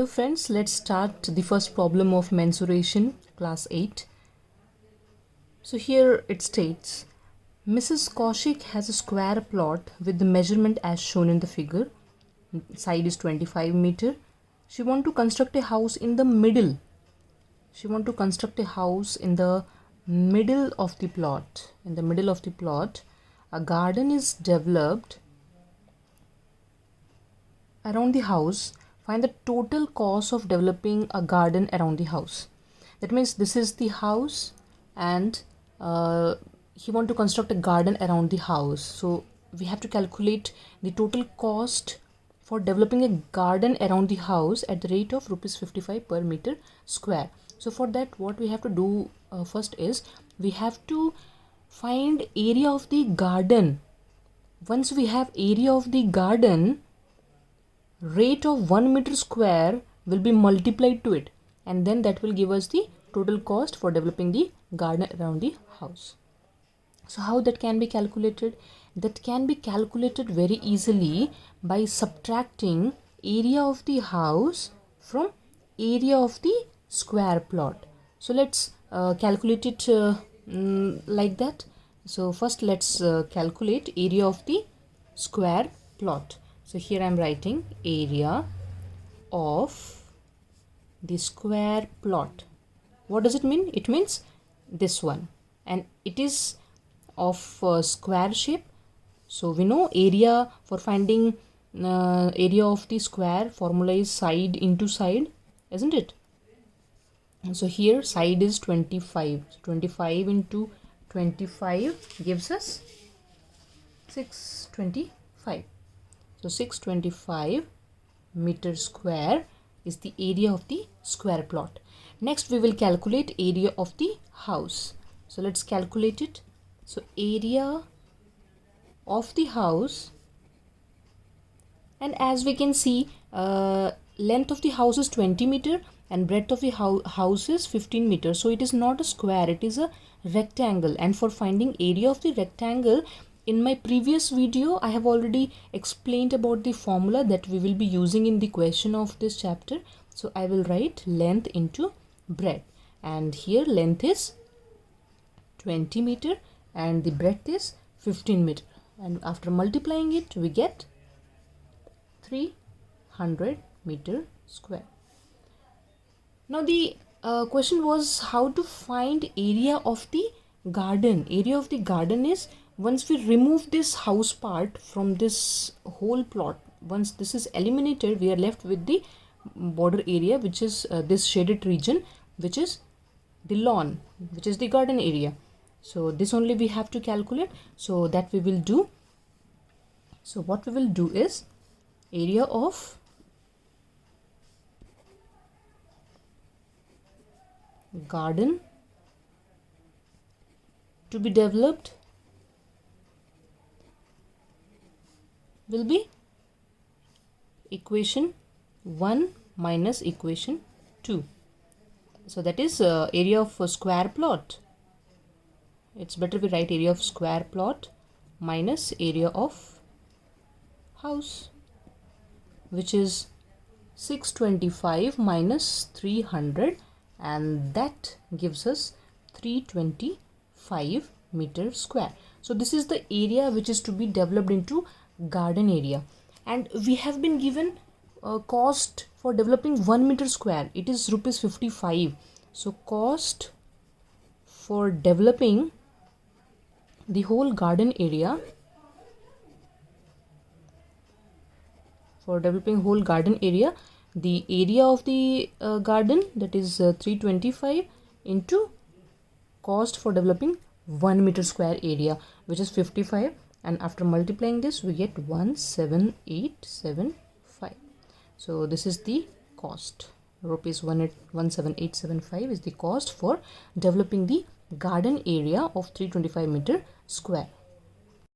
Hello friends, let's start the first problem of mensuration, class 8. So here it states, Mrs. Kaushik has a square plot with the measurement as shown in the figure. Side is 25 meter. She wants to construct a house in the middle. Of the plot. In the middle of the plot, a garden is developed around the house. Find the total cost of developing a garden around the house. That means this is the house and he want to construct a garden around the house. So we have to calculate the total cost for developing a garden around the house at the rate of rupees 55 per meter square. So for that, what we have to do first is we have to find area of the garden. Once we have area of the garden, rate of 1 meter square will be multiplied to it, and then that will give us the total cost for developing the garden around the house. So how that can be calculated? That can be calculated very easily by subtracting area of the house from area of the square plot. So let's calculate it like that. So first let's calculate area of the square plot. So here I am writing area of the square plot. What does it mean? It means this one, and it is of square shape. So we know area for finding area of the square formula is side into side, isn't it? And so here side is 25. 25 into 25 gives us 625. So 625 meter square is the area of the square plot. Next we will calculate area of the house. So let's calculate it. So area of the house, and as we can see, length of the house is 20 meter and breadth of the house is 15 meters. So it is not a square, it is a rectangle. And for finding area of the rectangle, in my previous video, I have already explained about the formula that we will be using in the question of this chapter. So I will write length into breadth, and here length is 20 meter and the breadth is 15 meter. And after multiplying it, we get 300 meter square. Now the question was how to find area of the garden. Area of the garden is, once we remove this house part from this whole plot, once this is eliminated, we are left with the border area, which is this shaded region, which is the lawn, which is the garden area. So this only we have to calculate. So that we will do. So what we will do is area of garden to be developed will be equation 1 minus equation 2. So that is area of a square plot. It's better we write area of square plot minus area of house, which is 625 minus 300, and that gives us 325 meter square. So this is the area which is to be developed into garden area, and we have been given a cost for developing 1 meter square. It is rupees 55. So cost for developing the whole garden area, the area of the garden, that is 325 into cost for developing 1 meter square area, which is 55, and after multiplying this we get 17875. So this is the cost. Rupees 17875 is the cost for developing the garden area of 325 meter square.